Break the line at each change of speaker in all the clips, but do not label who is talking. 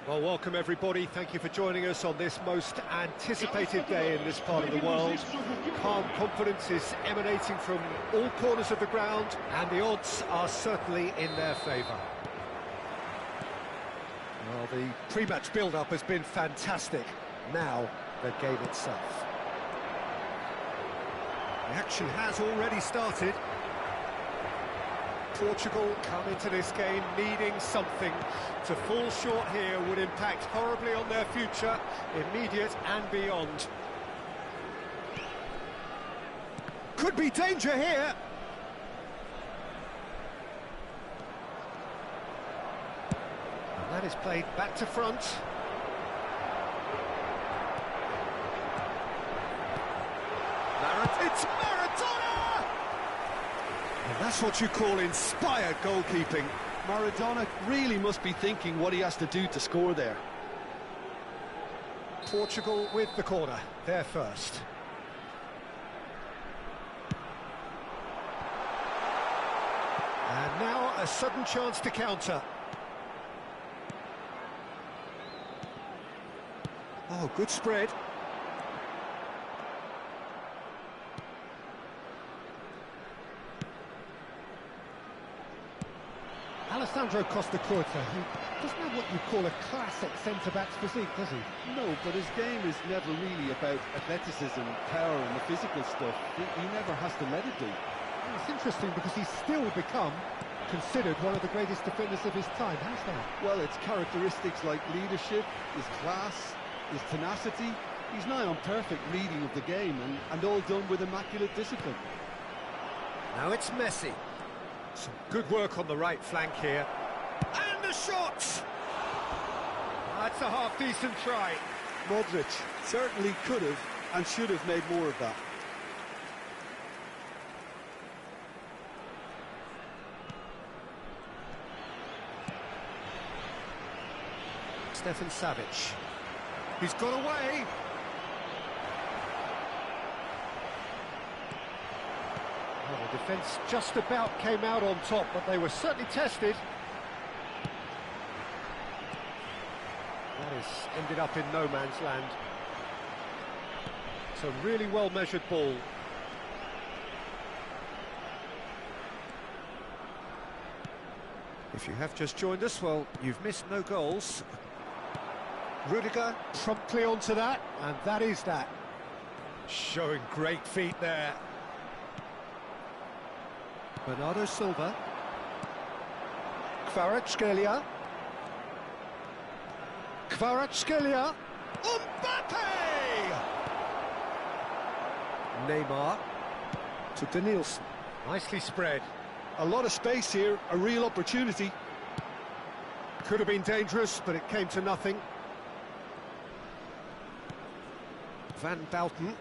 Well, welcome everybody. Thank you for joining us on this most anticipated day in this part of the world. Calm confidence is emanating from all corners of the ground, and the odds are certainly in their favour. Well, the pre-match build-up has been fantastic. Now, the game itself. The action has already started. Portugal come into this game needing something. To fall short here would impact horribly on their future, immediate and beyond. Could be danger here. And that is played back to front. It's Maradona! And that's what you call inspired goalkeeping.
Maradona really must be thinking what he has to do to score there.
Portugal with the corner, they're first. And now a sudden chance to counter. Oh, good spread. Alessandro Costa-Curta, who doesn't have what you call a classic centre-back's physique, does he?
No, but his game is never really about athleticism, power and the physical stuff. He never has to let it do.
Well, it's interesting because he's still become considered one of the greatest defenders of his time. How's that?
Well, it's characteristics like leadership, his class, his tenacity. He's nigh on perfect reading of the game and all done with immaculate discipline.
Now it's Messi. Some good work on the right flank here. And the shot! That's a half-decent try.
Modric certainly could have and should have made more of that.
Stefan Savic. He's got away. Well, the defence just about came out on top, but they were certainly tested. That has ended up in no man's land. It's a really well-measured ball. If you have just joined us, well, you've missed no goals. Rudiger promptly onto that, and that is that. Showing great feet there. Bernardo Silva. Kvaratskhelia. Kvaratskhelia. Mbappe! Neymar. To Danielson. Nicely spread.
A lot of space here, a real opportunity.
Could have been dangerous, but it came to nothing. Van Bauten.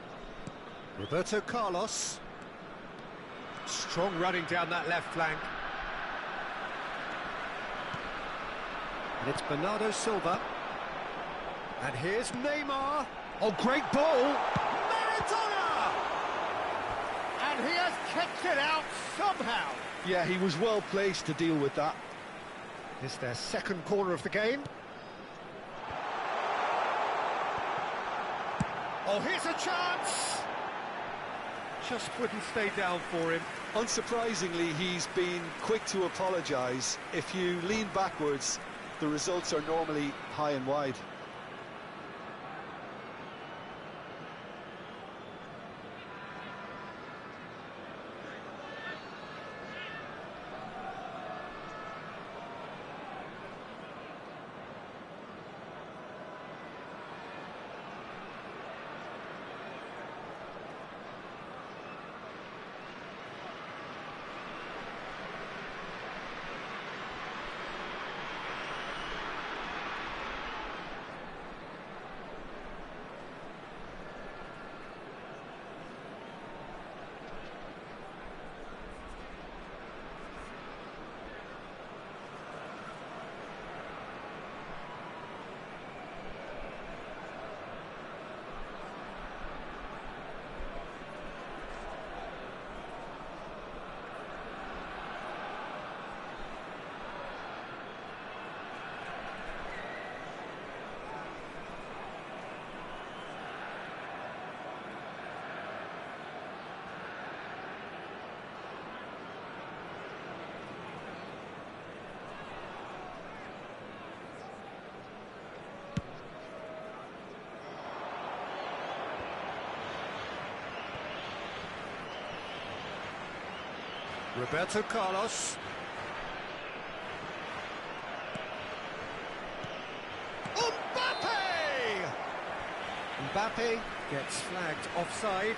Roberto Carlos. Strong running down that left flank. And it's Bernardo Silva. And here's Neymar. Oh, great ball. Maradona! And he has kicked it out somehow.
Yeah, he was well placed to deal with that.
It's their second corner of the game. Oh, here's a chance! Just wouldn't stay down for him.
Unsurprisingly, he's been quick to apologise. If you lean backwards, the results are normally high and wide.
Roberto Carlos. Mbappe! Mbappe gets flagged offside.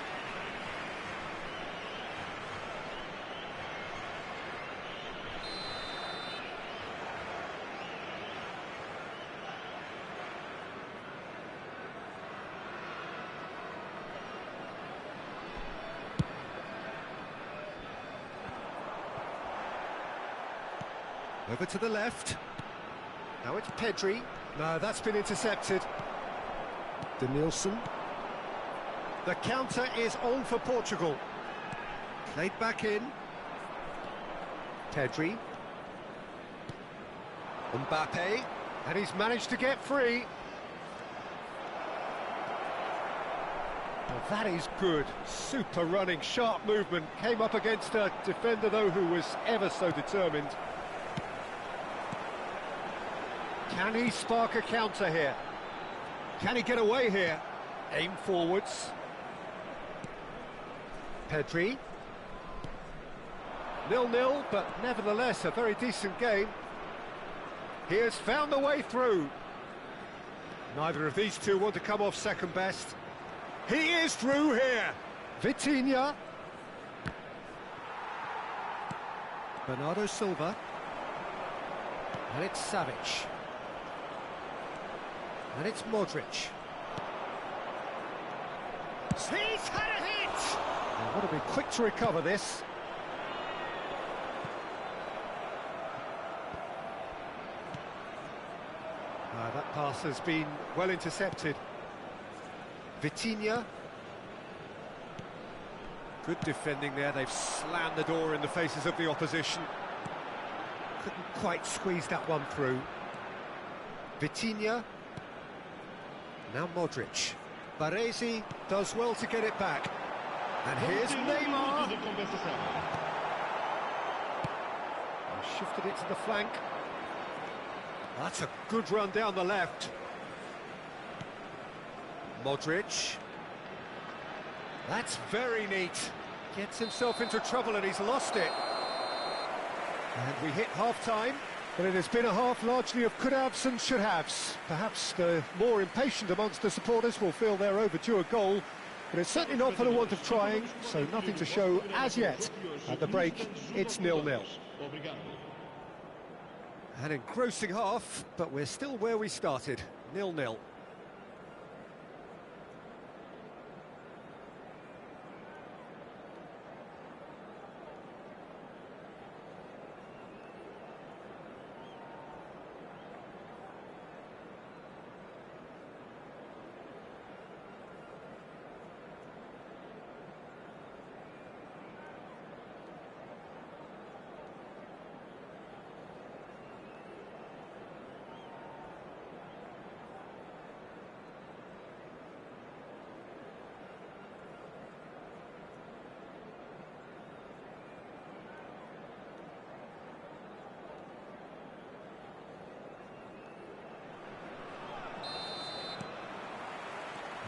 Over to the left. Now it's Pedri. No, that's been intercepted. Denilson. The counter is on for Portugal. Played back in. Pedri. Mbappe. And he's managed to get free. Well, that is good. Super running, sharp movement. Came up against a defender, though, who was ever so determined. Can he spark a counter here? Can he get away here? Aim forwards. Pedri. 0-0, but nevertheless a very decent game. He has found a way through. Neither of these two want to come off second best. He is through here. Vitinha. Bernardo Silva. And it's Savic. And it's Modric. He's had a hit! Oh, would have been quick to recover this. That pass has been well intercepted. Vitinha. Good defending there. They've slammed the door in the faces of the opposition. Couldn't quite squeeze that one through. Vitinha. Now Modric. Baresi does well to get it back. And here's Neymar. He shifted it to the flank. That's a good run down the left. Modric. That's very neat. Gets himself into trouble and he's lost it. And we hit half-time. But it has been a half largely of could-haves and should-haves. Perhaps the more impatient amongst the supporters will feel they're overdue a goal, but it's certainly not for the want of trying, so nothing to show as yet. At the break, it's 0-0. An engrossing half, but we're still where we started, 0-0.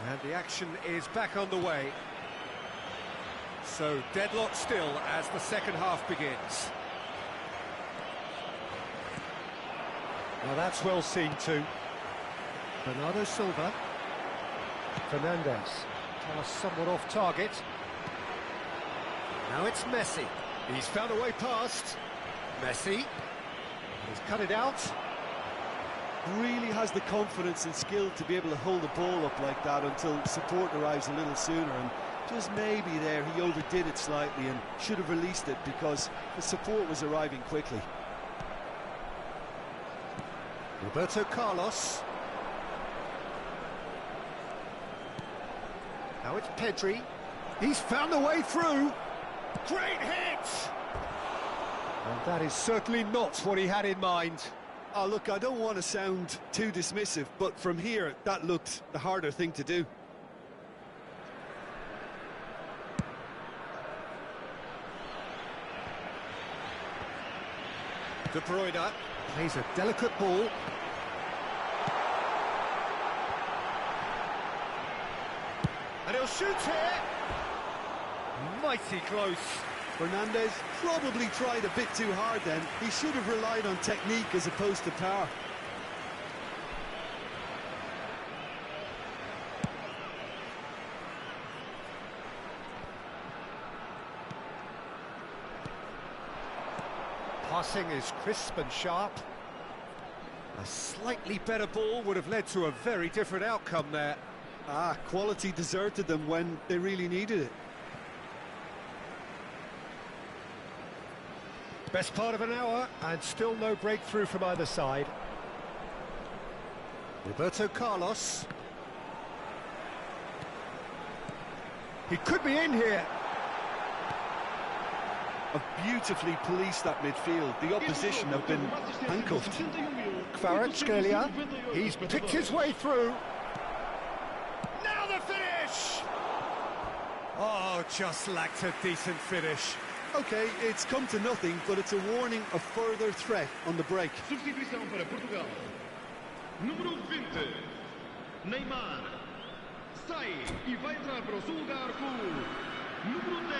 And the action is back underway. So deadlock still as the second half begins. Well, that's well seen too. Bernardo Silva. Fernandez. Somewhat off target. Now it's Messi. He's found a way past. Messi. He's cut it out.
Really has the confidence and skill to be able to hold the ball up like that until support arrives a little sooner, and just maybe there he overdid it slightly and should have released it because the support was arriving quickly.
Roberto Carlos. Now it's Pedri. He's found a way through. Great hit! And that is certainly not what he had in mind.
Oh, look, I don't want to sound too dismissive, but from here, that looked the harder thing to do.
De Bruyne plays a delicate ball. And he'll shoot here. Mighty close.
Fernandez probably tried a bit too hard then. He should have relied on technique as opposed to power.
Passing is crisp and sharp. A slightly better ball would have led to a very different outcome there.
Quality deserted them when they really needed it.
Best part of an hour, and still no breakthrough from either side. Roberto Carlos. He could be in here.
Have beautifully policed that midfield. The opposition have been handcuffed.
Kvaratskhelia, he's picked his way through. Now the finish! Oh, just lacked a decent finish.
Okay, it's come to nothing, but it's a warning of further threat on the break.
Substituição para Portugal. Número 20, Neymar. Sai e vai entrar para o seu lugar com o número 10.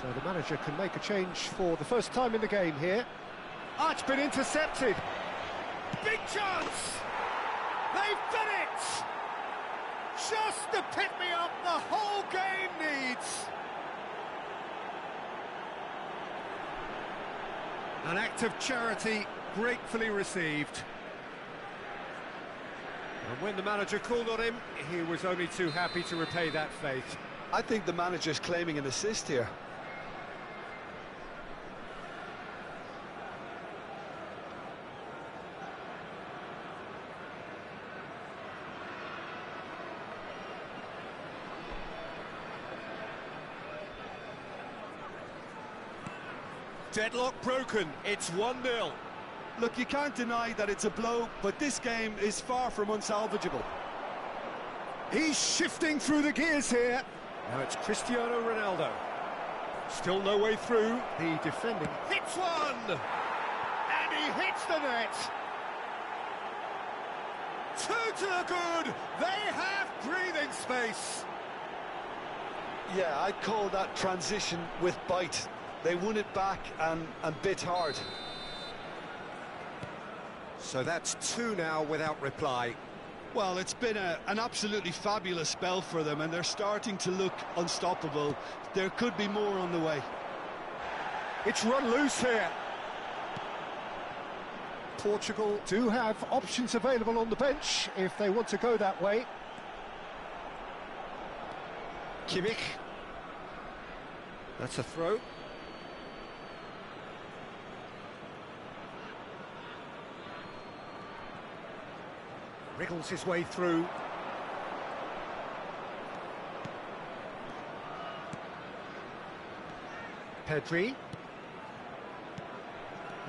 So the manager can make a change for the first time in the game here. It's been intercepted. Big chance! They've done it! Just the pick-me-up the whole game needs. An act of charity gratefully received. And when the manager called on him, he was only too happy to repay that faith.
I think the manager's claiming an assist here.
Deadlock broken, it's 1-0.
Look, you can't deny that it's a blow, but this game is far from unsalvageable.
He's shifting through the gears here. Now it's Cristiano Ronaldo. Still no way through. The defending hits one! And he hits the net! Two to the good! They have breathing space!
Yeah, I'd call that transition with bite. They won it back and bit hard.
So that's two now without reply.
Well, it's been an absolutely fabulous spell for them, and they're starting to look unstoppable. There could be more on the way.
It's run loose here. Portugal do have options available on the bench if they want to go that way. Kimmich. That's a throw. Wriggles his way through. Pedri.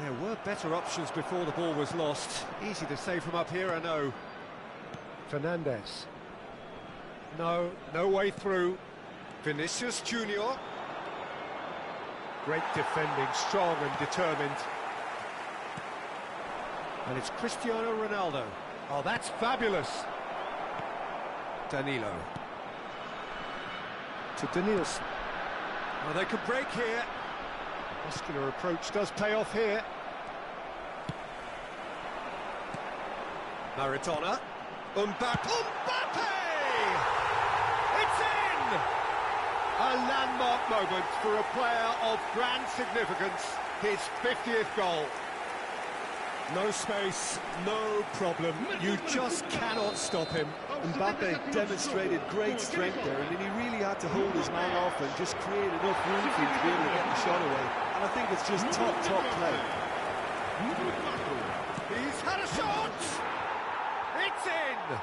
There were better options before the ball was lost. Easy to say from up here, I know. Fernandez. No way through. Vinicius Junior. Great defending, strong and determined. And it's Cristiano Ronaldo. Oh, that's fabulous. Danilo. To Danilson. Oh, they could break here. Muscular approach does pay off here. Maradona. Mbappe! It's in! A landmark moment for a player of grand significance. His 50th goal. No space, no problem. You just cannot stop him.
Mbappe demonstrated great strength there, and then he really had to hold his man off and just create enough room for him to be able to get the shot away. And I think it's just top play.
He's had a shot! It's in!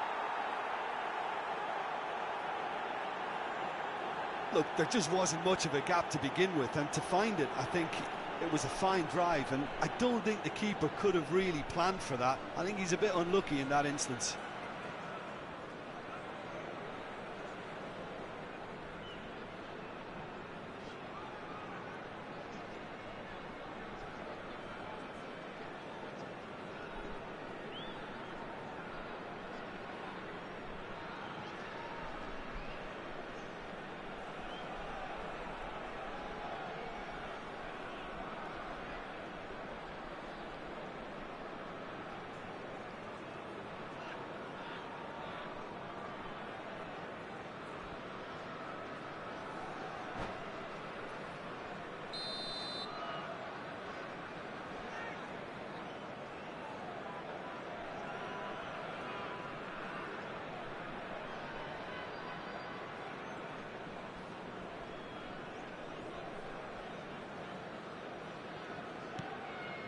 Look, there just wasn't much of a gap to begin with, and to find it, I think it was a fine drive, and I don't think the keeper could have really planned for that. I think he's a bit unlucky in that instance.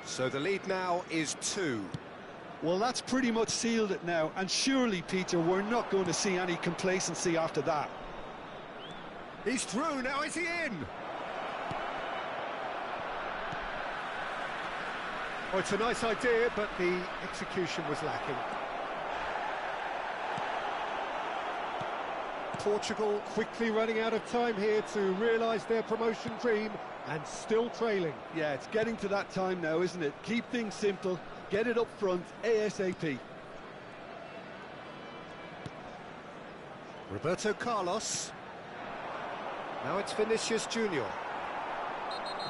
So the lead now is 2.
Well, that's pretty much sealed it now, and surely, Peter, we're not going to see any complacency after that.
He's through, now is he in? Oh, it's a nice idea, but the execution was lacking. Portugal quickly running out of time here to realise their promotion dream, and still trailing.
Yeah, it's getting to that time now, isn't it? Keep things simple, get it up front, ASAP.
Roberto Carlos. Now it's Vinicius Junior.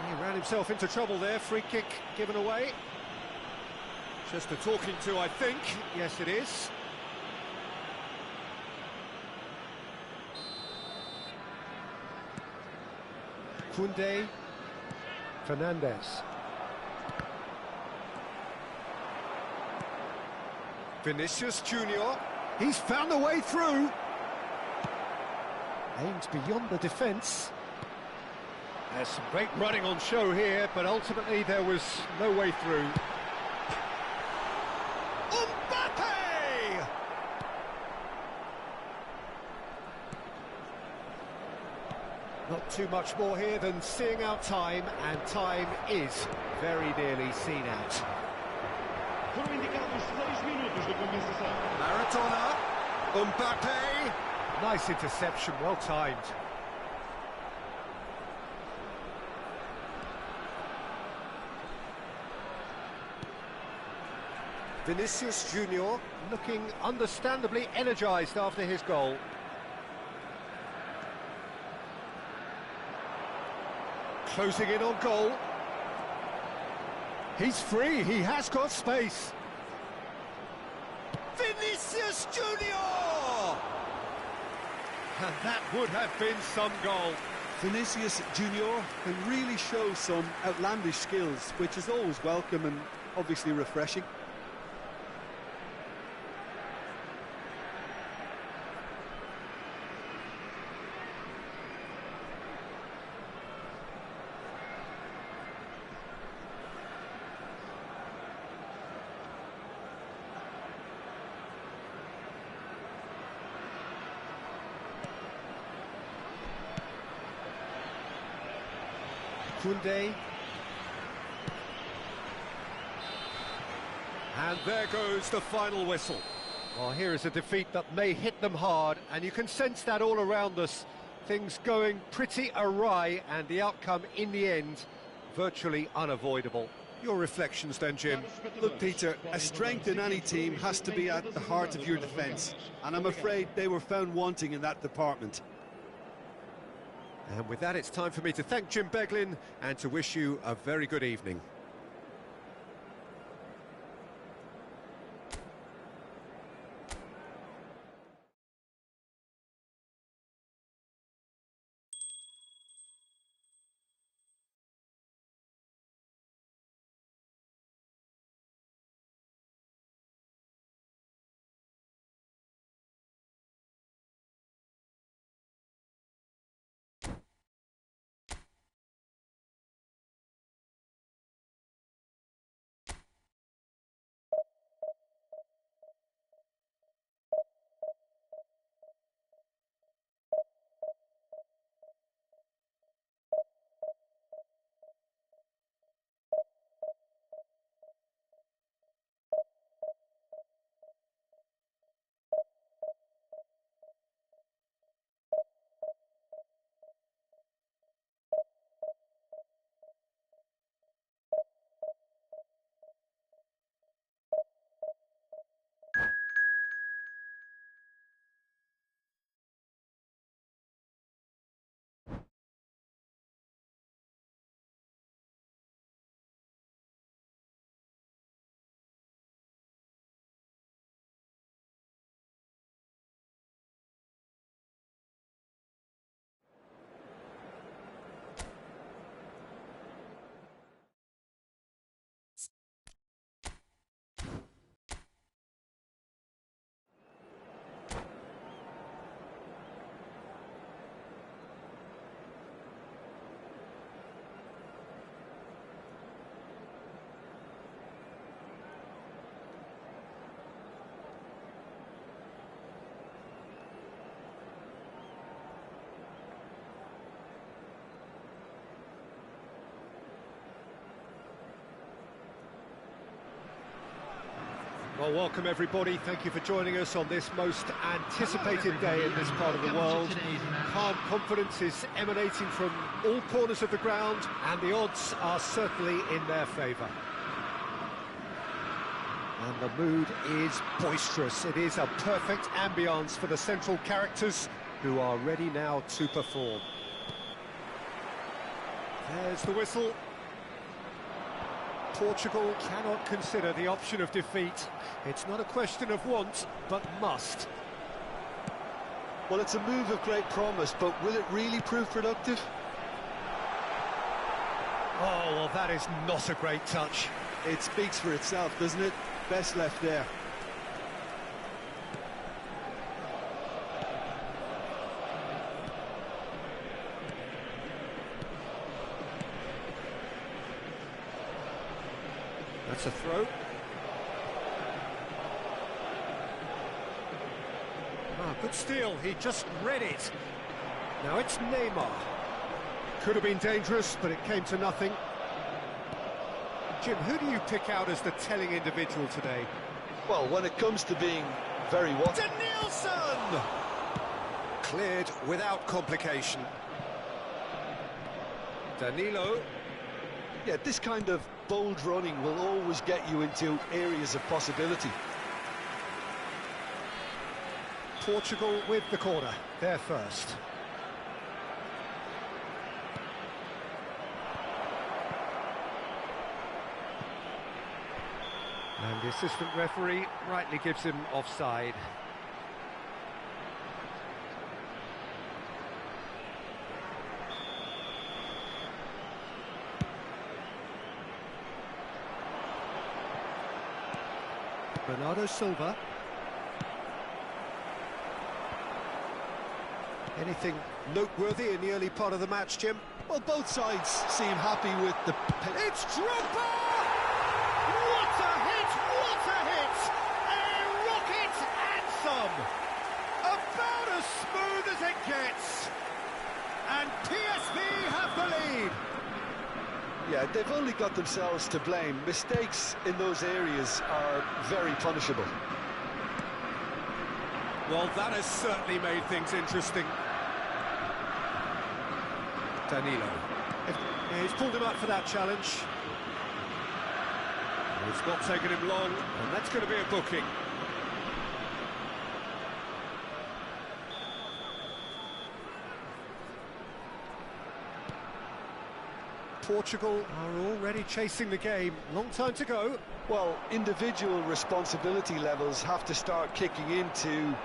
He ran himself into trouble there, free kick given away. Just a talking to, I think. Yes, it is. Koundé. Fernandes. Vinicius Junior. He's found a way through. Aims beyond the defence. There's some great running on show here, but ultimately there was no way through. Mbappe! Not too much more here than seeing out time, and time is very nearly seen out. Maradona, Mbappe, nice interception, well timed. Vinicius Junior looking understandably energised after his goal. Closing in on goal. He's free, he has got space. Vinicius Junior! And that would have been some goal.
Vinicius Junior can really show some outlandish skills, which is always welcome and obviously refreshing.
Koundé. And there goes the final whistle. Well, here is a defeat that may hit them hard, and you can sense that all around us. Things going pretty awry, and the outcome in the end virtually unavoidable. Your reflections then, Jim?
Look, Peter, a strength in any team has to be at the heart of your defence, and I'm afraid they were found wanting in that department.
And with that, it's time for me to thank Jim Beglin and to wish you a very good evening. Well, welcome everybody. Thank you for joining us on this most anticipated day in this part of the world. Calm confidence is emanating from all corners of the ground, and the odds are certainly in their favour. And the mood is boisterous. It is a perfect ambience for the central characters, who are ready now to perform. There's the whistle. Portugal cannot consider the option of defeat. It's not a question of want, but must.
Well, it's a move of great promise, but will it really prove productive?
Oh, well, that is not a great touch.
It speaks for itself, doesn't it? Best left there.
That's a throw. Ah, good steal. He just read it. Now it's Neymar. Could have been dangerous, but it came to nothing. Jim, who do you pick out as the telling individual today?
Well, when it comes to being very what?
Danielson! Cleared without complication. Danilo.
Yeah, this kind of bold running will always get you into areas of possibility.
Portugal with the corner, they're first. And the assistant referee rightly gives him offside. Bernardo Silva. Anything noteworthy in the early part of the match, Jim?
Well, both sides seem happy with the...
It's Drogba! What a hit! What a hit! A rocket and some! About as smooth as it gets! And PSV have the lead!
Yeah, they've only got themselves to blame. Mistakes in those areas are very punishable.
Well, that has certainly made things interesting. Danilo. Yeah, he's pulled him up for that challenge. It's not taken him long, and that's going to be a booking. Portugal are already chasing the game. Long time to go.
Well, individual responsibility levels have to start kicking in to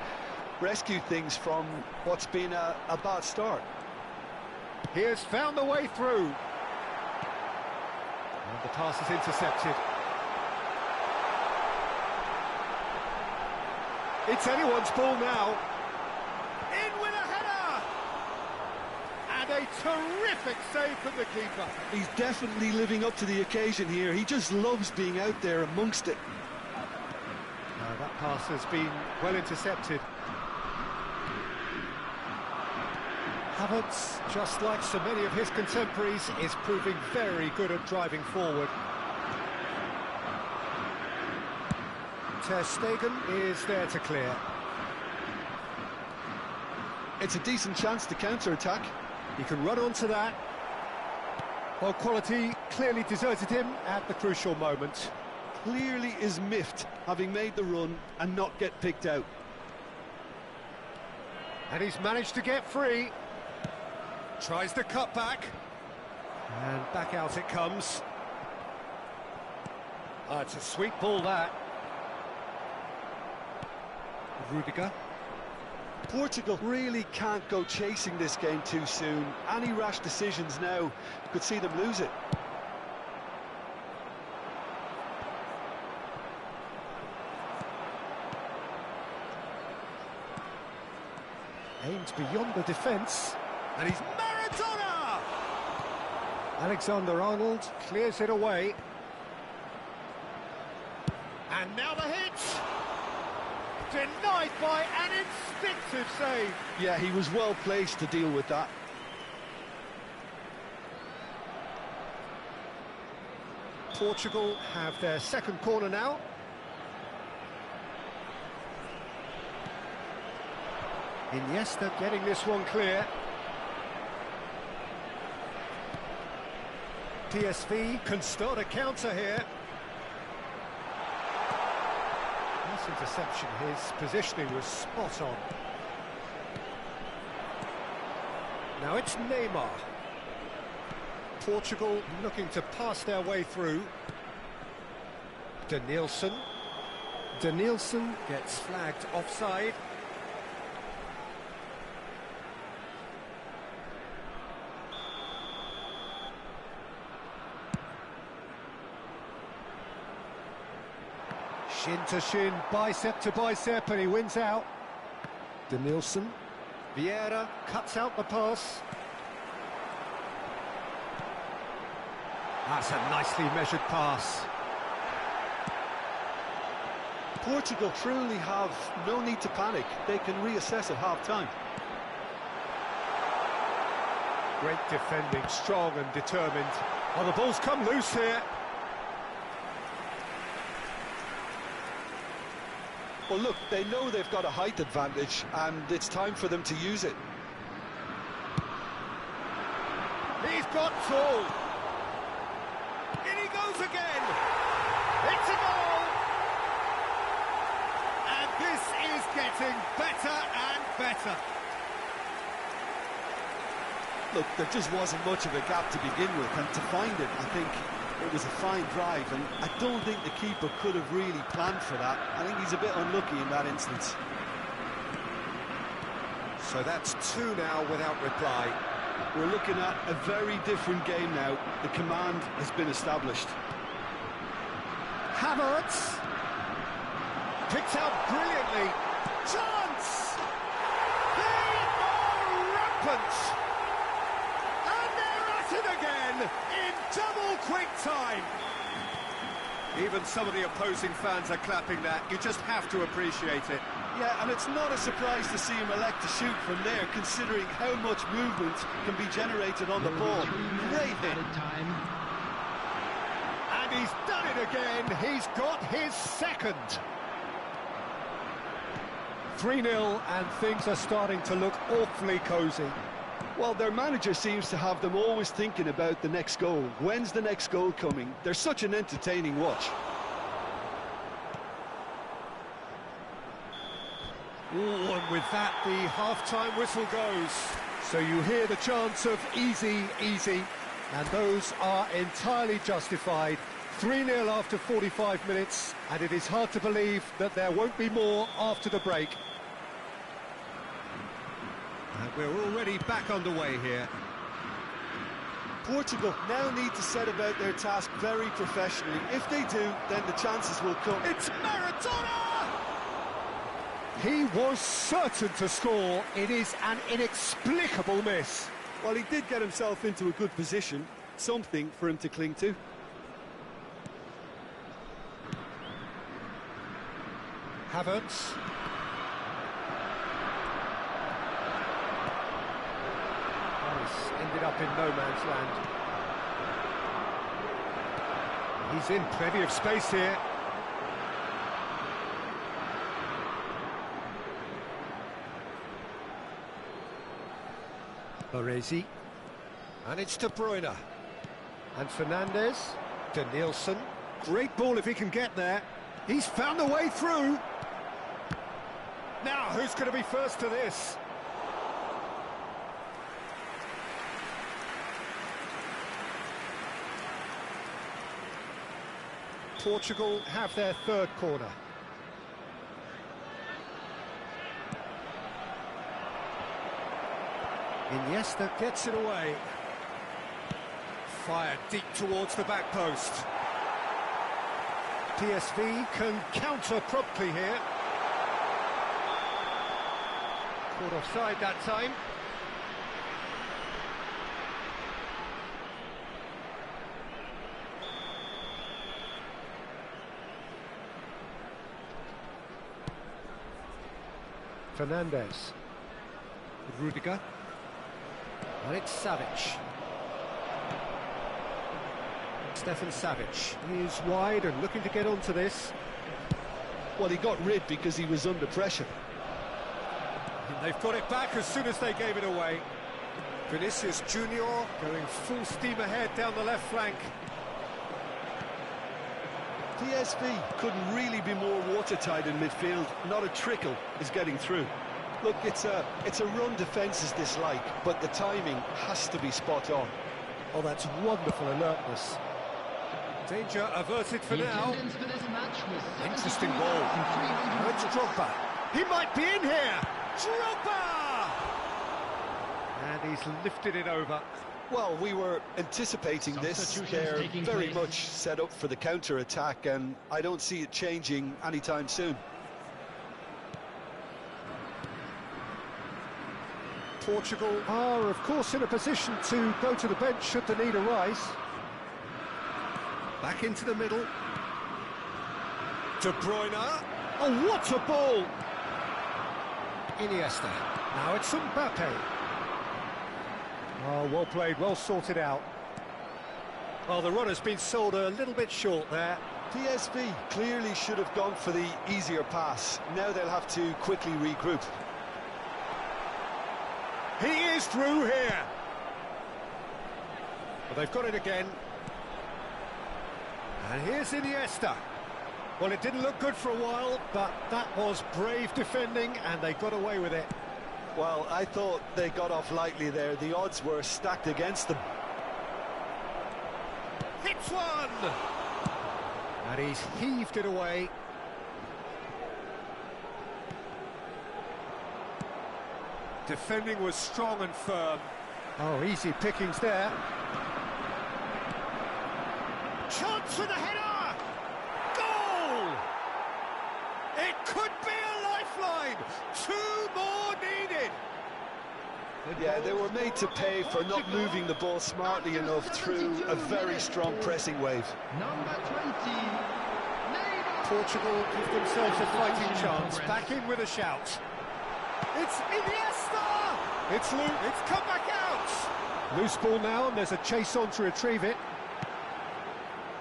rescue things from what's been a bad start.
He has found the way through. And the pass is intercepted. It's anyone's ball now. In with a header! And a terrific save from the keeper.
He's definitely living up to the occasion here. He just loves being out there amongst it.
That pass has been well intercepted. Havertz, just like so many of his contemporaries, is proving very good at driving forward. Ter Stegen is there to clear.
It's a decent chance to counter-attack.
He can run onto that. Well, quality clearly deserted him at the crucial moment.
Clearly is miffed, having made the run and not get picked out.
And he's managed to get free. Tries the cut back. And back out it comes. Oh, it's a sweet ball, that. Rudiger.
Portugal really can't go chasing this game too soon. Any rash decisions now could see them lose it.
Aimed beyond the defence. And he's Maradona! Alexander-Arnold clears it away. And now the hit! Denied by an instinctive save.
Yeah, he was well placed to deal with that.
Portugal have their second corner now. Iniesta getting this one clear. PSV can start a counter here. Nice interception, his positioning was spot on. Now it's Neymar. Portugal looking to pass their way through. Danielson. Danielson gets flagged offside. Shin to shin, bicep to bicep, and he wins out. Danielson. Vieira cuts out the pass. That's a nicely measured pass.
Portugal truly have no need to panic. They can reassess at half-time.
Great defending, strong and determined. Oh, the ball's come loose here.
Well, look, they know they've got a height advantage, and it's time for them to use it.
He's got tall. In he goes again. It's a goal. And this is getting better and better.
Look, there just wasn't much of a gap to begin with, and to find it, I think it was a fine drive, and I don't think the keeper could have really planned for that. I think he's a bit unlucky in that instance.
So that's two now without reply.
We're looking at a very different game now. The command has been established.
Havertz picked out brilliantly. Chance! They are rampant! And they're at it again in double quick time. Even some of the opposing fans are clapping that. You just have to appreciate it.
Yeah, and it's not a surprise to see him elect to shoot from there, considering how much movement can be generated on the ball. Great hit.
And he's done it again. He's got his second. 3-0, and things are starting to look awfully cosy.
Well, their manager seems to have them always thinking about the next goal. When's the next goal coming? They're such an entertaining watch.
Ooh, and with that, the half-time whistle goes. So you hear the chants of easy, easy, and those are entirely justified. 3-0 after 45 minutes, and it is hard to believe that there won't be more after the break. And we're already back underway here.
Portugal now need to set about their task very professionally. If they do, then the chances will come.
It's Maradona! He was certain to score. It is an inexplicable miss.
Well, he did get himself into a good position, something for him to cling to.
Havertz. Ended up in no man's land. He's in plenty of space here. Baresi. And it's De Bruyne. And Fernandes. De Nielsen. Great ball if he can get there. He's found a way through. Now, who's going to be first to this? Portugal have their third corner. Iniesta gets it away. Fired deep towards the back post. PSV can counter promptly here. Caught offside that time. Fernandes. Rudiger. And it's Savic. Stefan Savic. He is wide and looking to get onto this.
Well, he got rid because he was under pressure.
And they've got it back as soon as they gave it away. Vinicius Junior going full steam ahead down the left flank.
PSV couldn't really be more watertight in midfield. Not a trickle is getting through. Look, it's a run defence's dislike, but the timing has to be spot on.
Oh, that's wonderful alertness. Danger averted for now. Interesting ball. Now it's Drogba. He might be in here. Drogba! And he's lifted it over.
Well, we were anticipating this. They're very much set up for the counter-attack, and I don't see it changing anytime soon.
Portugal are, of course, in a position to go to the bench should the need arise. Back into the middle. De Bruyne. Oh, what a ball! Iniesta. Now it's Mbappe. Oh, well played, well sorted out. Well, the run has been sold a little bit short there.
PSV clearly should have gone for the easier pass. Now they'll have to quickly regroup.
He is through here. Well, they've got it again. And here's Iniesta. Well, it didn't look good for a while, but that was brave defending, and they got away with it.
Well, I thought they got off lightly there. The odds were stacked against them.
Hits one! And he's heaved it away. Defending was strong and firm. Oh, easy pickings there. Chance for the header! Goal! It could be a lifeline! 2 more needed!
Yeah, they were made to pay for not moving the ball smartly enough through a very strong pressing wave.
Number 20.
Portugal give themselves a fighting chance. Back in with a shout. It's Iniesta! It's come back out! Loose ball now, and there's a chase on to retrieve it.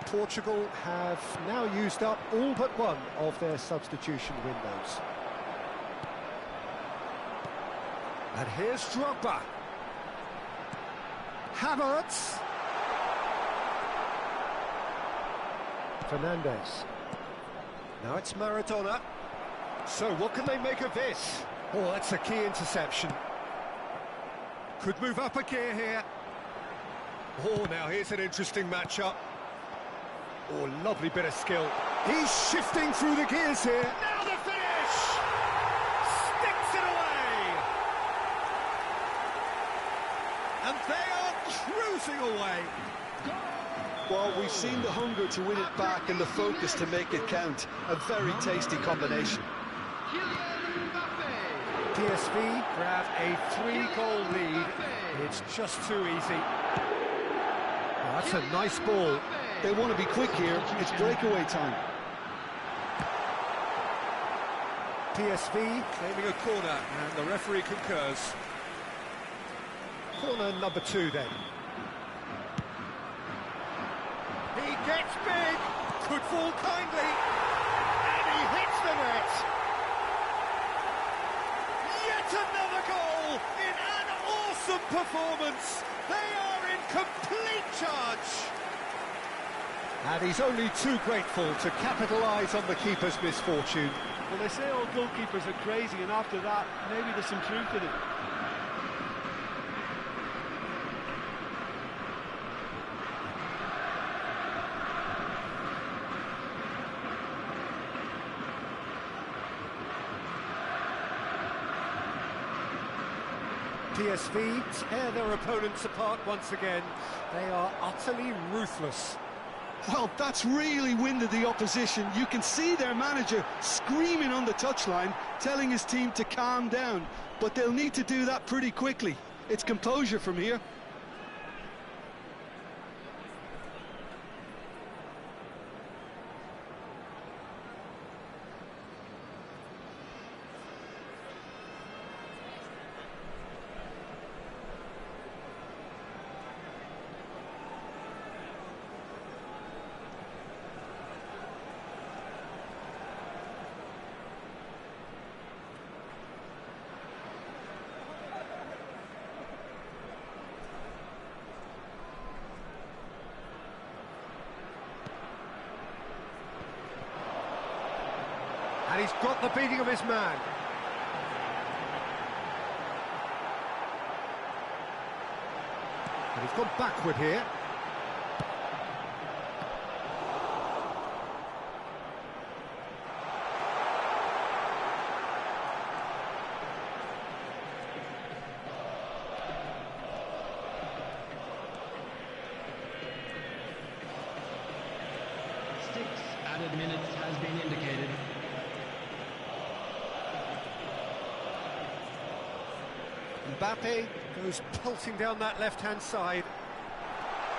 Portugal have now used up all but one of their substitution windows. And here's Drogba. Havertz. Fernandez. Now it's Maradona. So what can they make of this? Oh, that's a key interception. Could move up a gear here. Oh, now here's an interesting matchup. Oh, lovely bit of skill. He's shifting through the gears here. Now the finish! Sticks it away! And they are cruising away.
Well, we've seen the hunger to win it back and the focus to make it count. A very tasty combination.
PSV grab a 3-goal lead. It's just too easy. Oh, that's a nice ball.
They want to be quick here. It's breakaway time.
PSV claiming a corner, and the referee concurs. Corner number 2 then. He gets big, could fall kindly, and he hits the net. Yet another goal in an awesome performance. They are in complete charge. And he's only too grateful to capitalise on the keeper's misfortune.
Well, they say all goalkeepers are crazy, and after that, maybe there's some truth in it.
PSV tear their opponents apart once again. They are utterly ruthless.
Well, that's really winded the opposition. You can see their manager screaming on the touchline, telling his team to calm down. But they'll need to do that pretty quickly. It's composure from here.
And he's got the beating of his man. And he's gone backward here.
Added minutes has been indicated.
Mbappe goes pelting down that left-hand side.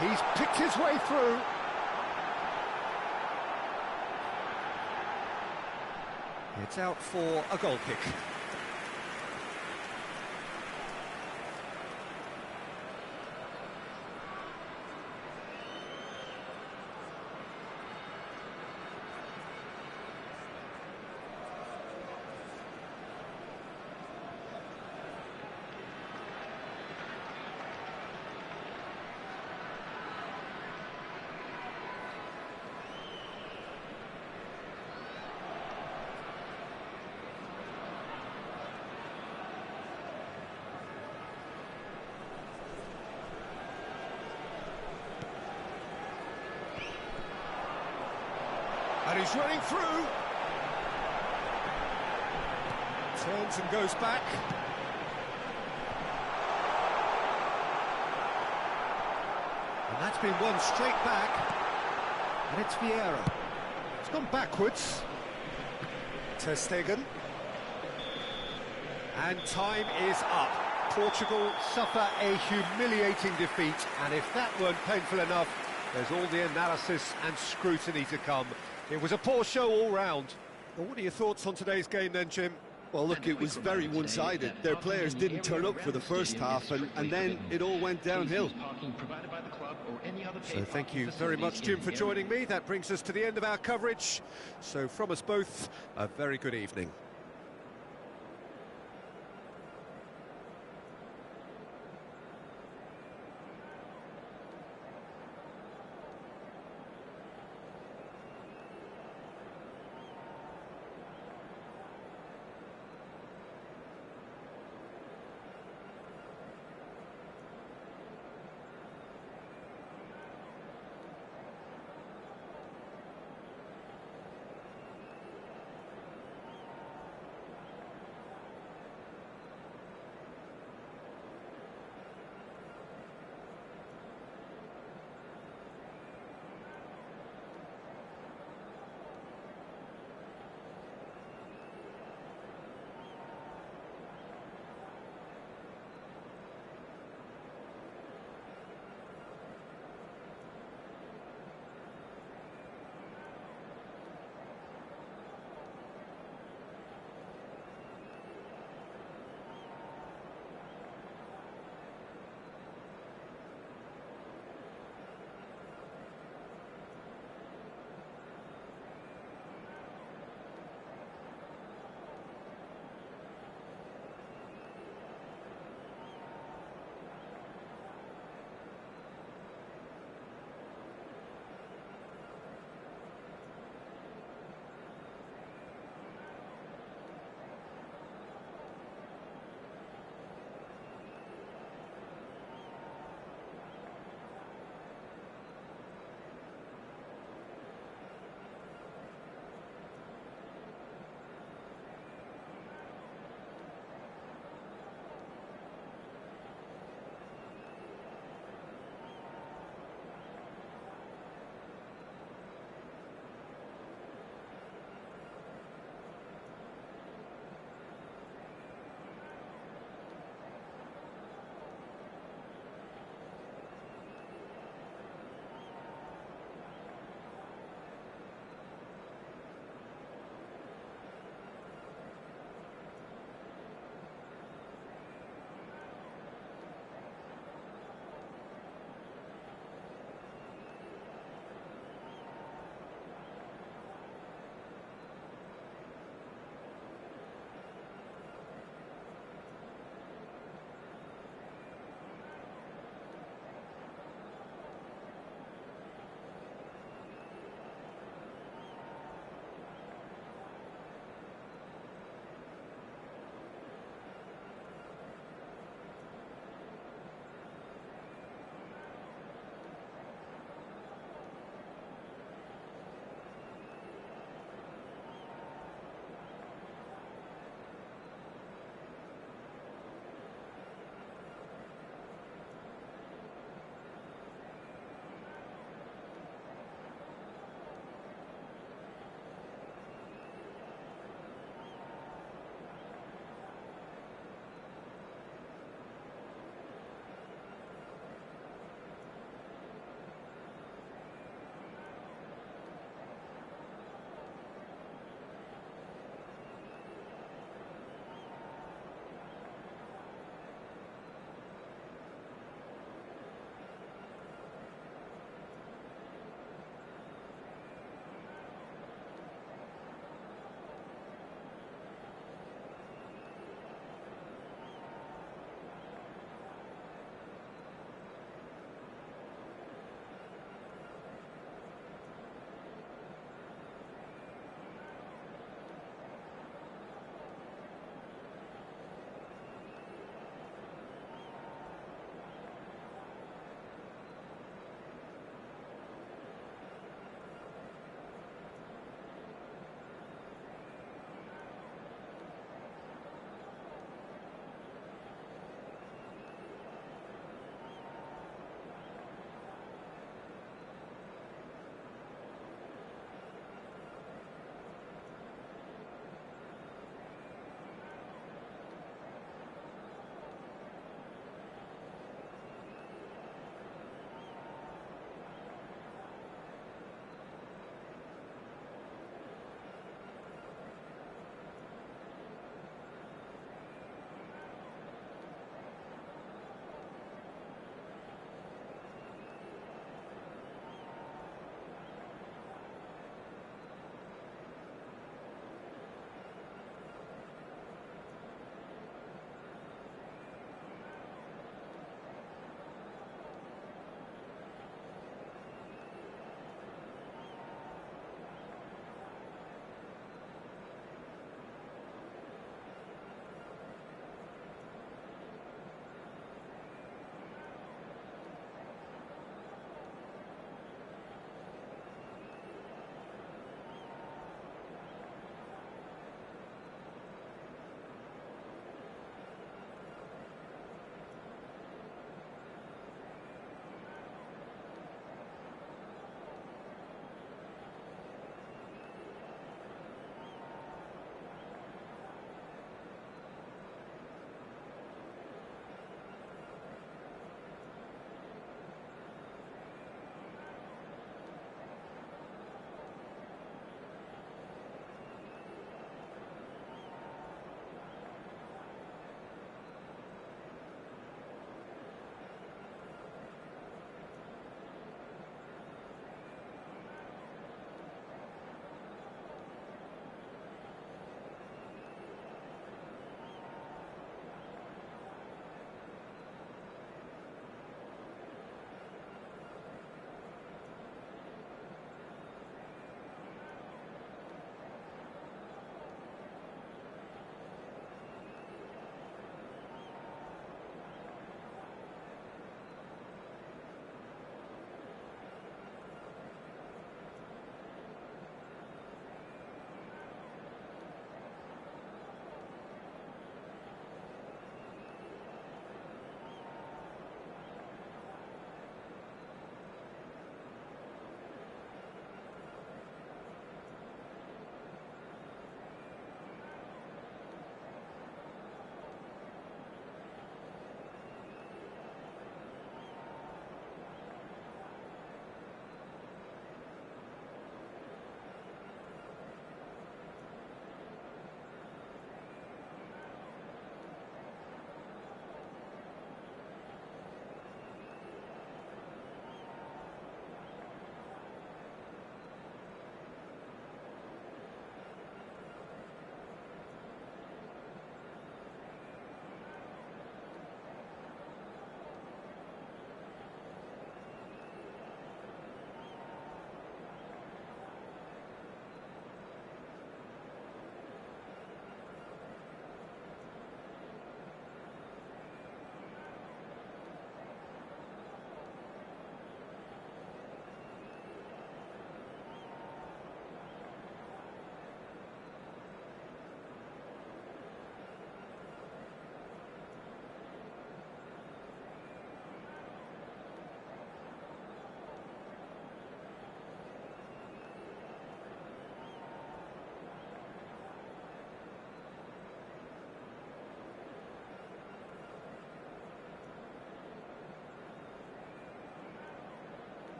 He's picked his way through. It's out for a goal kick. And he's running through. Turns and goes back. And that's been won straight back. And it's Vieira. It's gone backwards. Ter Stegen. And time is up. Portugal suffer a humiliating defeat. And if that weren't painful enough, there's all the analysis and scrutiny to come. It was a poor show all round. Well, what are your thoughts on today's game then, Jim?
Well, look, it was very one-sided. Their players didn't turn up for the first half, and then it all went downhill.
So thank you very much, Jim, for joining me. That brings us to the end of our coverage. So from us both, a very good evening.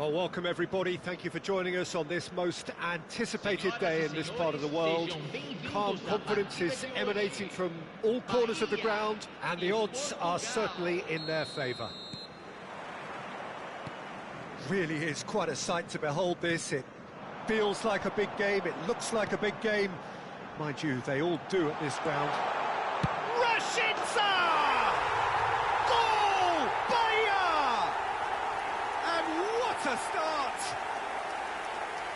Well, welcome everybody. Thank you for joining us on this most anticipated day in this part of the world. Calm confidence is emanating from all corners of the ground, and the odds are certainly in their favour. Really is quite a sight to behold this. It feels like a big game, it looks like a big game. Mind you, they all do at this ground. Rashica! Goal! Bahia! And what a start!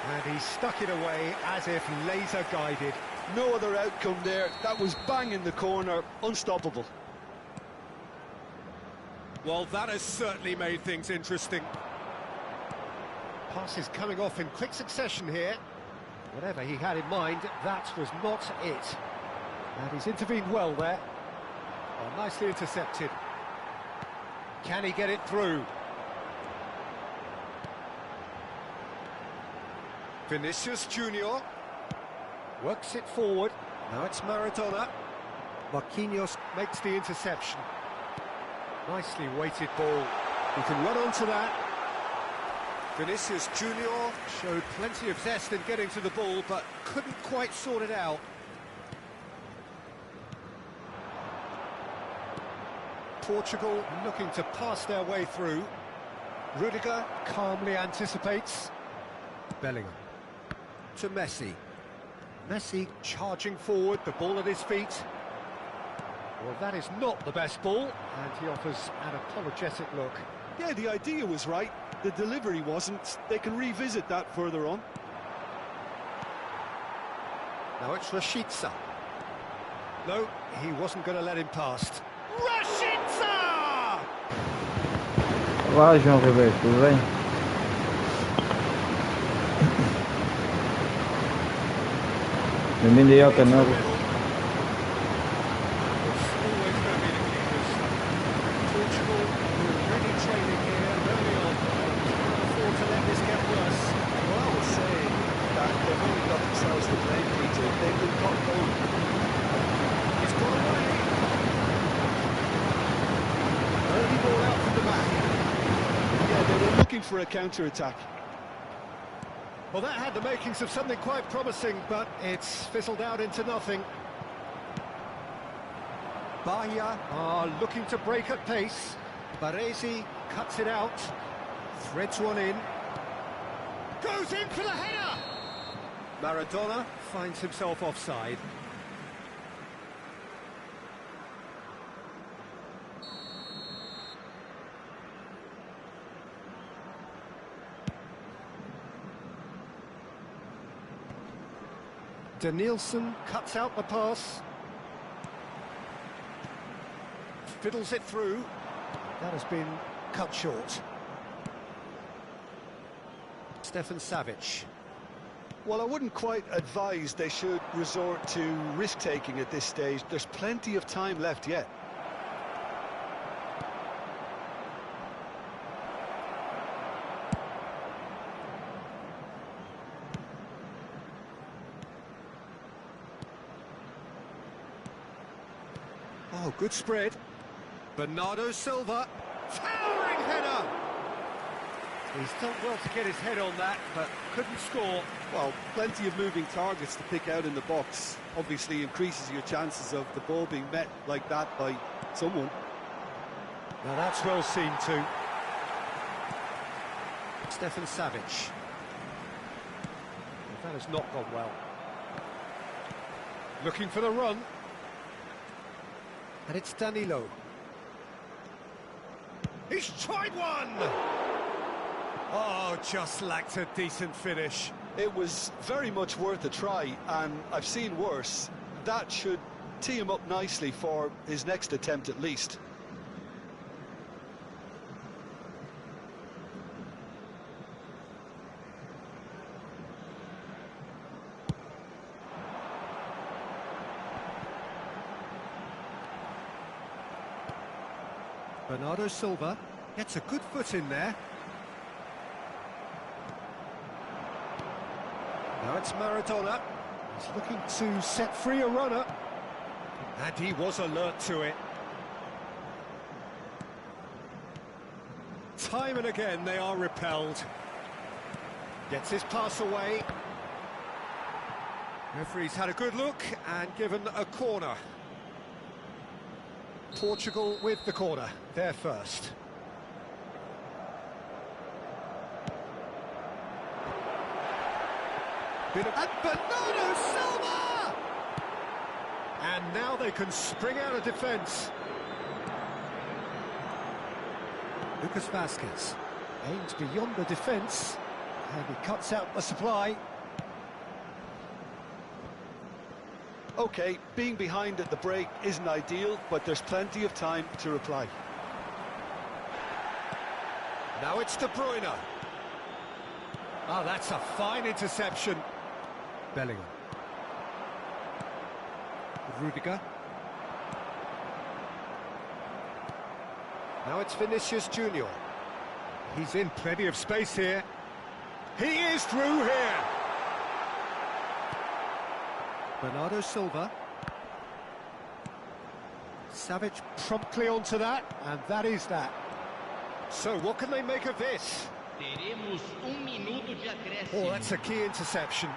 And he stuck it away as if laser-guided.
No other outcome there. That was bang in the corner, unstoppable.
Well, that has certainly made things interesting. Passes coming off in quick succession here. Whatever he had in mind, that was not it. And he's intervened well there. Oh, nicely intercepted. Can he get it through? Vinicius Junior works it forward. Now it's Maradona. Marquinhos makes the interception. Nicely weighted ball. He can run onto that. Vinicius Junior showed plenty of zest in getting to the ball, but couldn't quite sort it out. Portugal looking to pass their way through. Rudiger calmly anticipates. Bellingham to Messi. Messi charging forward, the ball at his feet. Well, that is not the best ball, and he offers an apologetic look.
Yeah, the idea was right. The delivery wasn't. They can revisit that further on.
Now it's Rashica. No, he wasn't going to let him past. Rashica!
Olá, João Roberto, tudo bem? Bem-vindo aí ao canal.
For a counter-attack.
Well, that had the makings of something quite promising, but it's fizzled out into nothing. Bahia are looking to break at pace. Baresi cuts it out, threads one in, goes in for the header! Maradona finds himself offside. Danielson cuts out the pass. Fiddles it through. That has been cut short. Stefan Savic.
Well, I wouldn't quite advise they should resort to risk-taking at this stage. There's plenty of time left yet.
Oh, good spread. Bernardo Silva, towering header! He's done well to get his head on that, but couldn't score.
Well, plenty of moving targets to pick out in the box. Obviously increases your chances of the ball being met like that by someone.
Now that's well seen too. Stefan Savic. Well, that has not gone well. Looking for the run. And it's Danilo. He's tried one! Oh, just lacked a decent finish.
It was very much worth a try, and I've seen worse. That should tee him up nicely for his next attempt at least.
Bernardo Silva gets a good foot in there. Now it's Maradona. He's looking to set free a runner. And he was alert to it. Time and again they are repelled. Gets his pass away. Referee's had a good look and given a corner. Portugal with the corner, they're first. And Bernardo Silva! And now they can spring out of defence. Lucas Vazquez aims beyond the defence, and he cuts out the supply.
OK, being behind at the break isn't ideal, but there's plenty of time to reply.
Now it's De Bruyne. Oh, that's a fine interception. Bellingham. Rudiger. Now it's Vinicius Junior. He's in plenty of space here. He is through here. Bernardo Silva. Savic promptly onto that, and that is that. So what can they make of this?
Teremos minuto de acréscimo.
Oh, that's a key interception.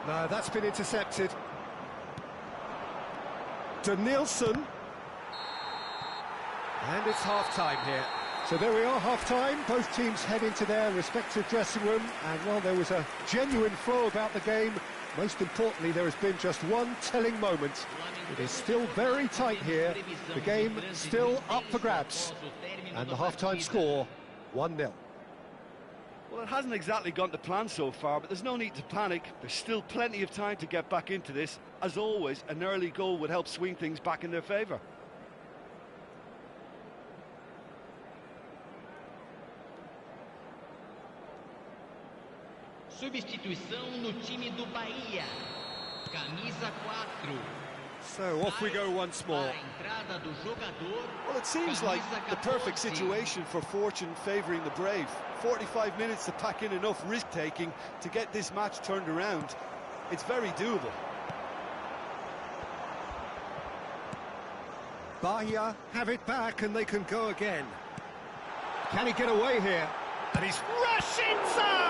No, that's been intercepted. Denilson. And it's half-time here. So there we are, half-time. Both teams head into their respective dressing room. And while there was a genuine flow about the game, most importantly, there has been just one telling moment. It is still very tight here. The game still up for grabs. And the half-time score, 1-0.
Well, it hasn't exactly gone to plan so far, but there's no need to panic. There's still plenty of time to get back into this. As always, an early goal would help swing things back in their favour.
Substituição no time do Bahia. Camisa 4.
So off we go once more.
Well, it seems like the perfect situation for fortune favouring the brave. 45 minutes to pack in enough risk-taking to get this match turned around. It's very doable.
Bahia have it back and they can go again. Can he get away here? And he's Rashica!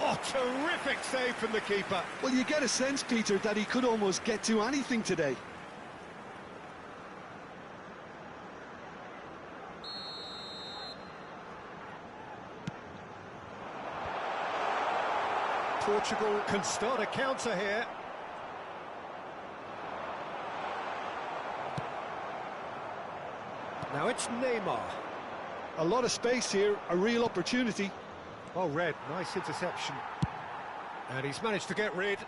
Oh, terrific save from the keeper.
Well, you get a sense, Peter, that he could almost get to anything today.
Portugal can start a counter here. Now it's Neymar.
A lot of space here, a real opportunity.
Oh, Red, nice interception. And he's managed to get rid.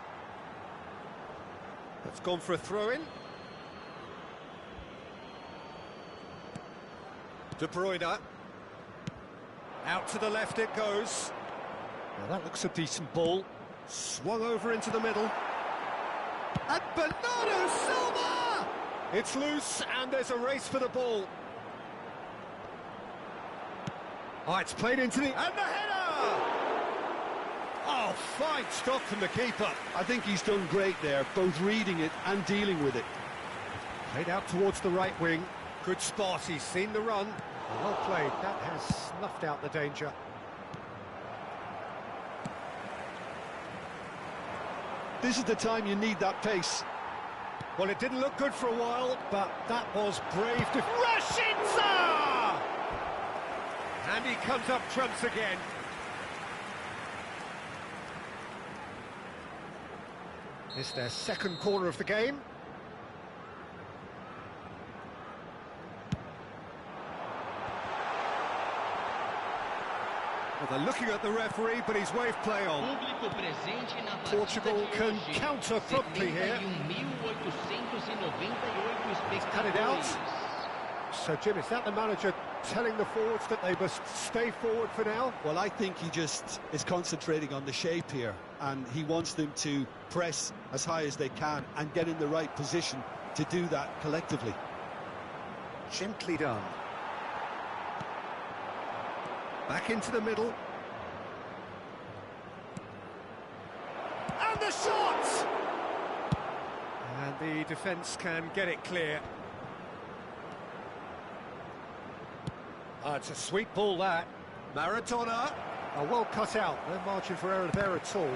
That's gone for a throw-in. De Bruyne. Out to the left it goes. Now that looks a decent ball. Swung over into the middle. And Bernardo Silva! It's loose and there's a race for the ball. Oh, it's played into the... And the header! Oh, fine stop from the keeper.
I think he's done great there, both reading it and dealing with it.
Played out towards the right wing. Good spot, he's seen the run. Well played, that has snuffed out the danger.
This is the time you need that pace.
Well, it didn't look good for a while, but that was brave. Rashica! And he comes up trumps again. It's their second corner of the game. Well, they're looking at the referee, but he's waved play on. Portugal can counter promptly here. Cut it out. So, Jim, is that the manager telling the forwards that they must stay forward for now?
Well, I think he just is concentrating on the shape here, and he wants them to press as high as they can and get in the right position to do that collectively.
Gently done. Back into the middle. And the shot! And the defence can get it clear. It's a sweet ball, that. Maradona. Oh, well cut out. No margin for error there at all.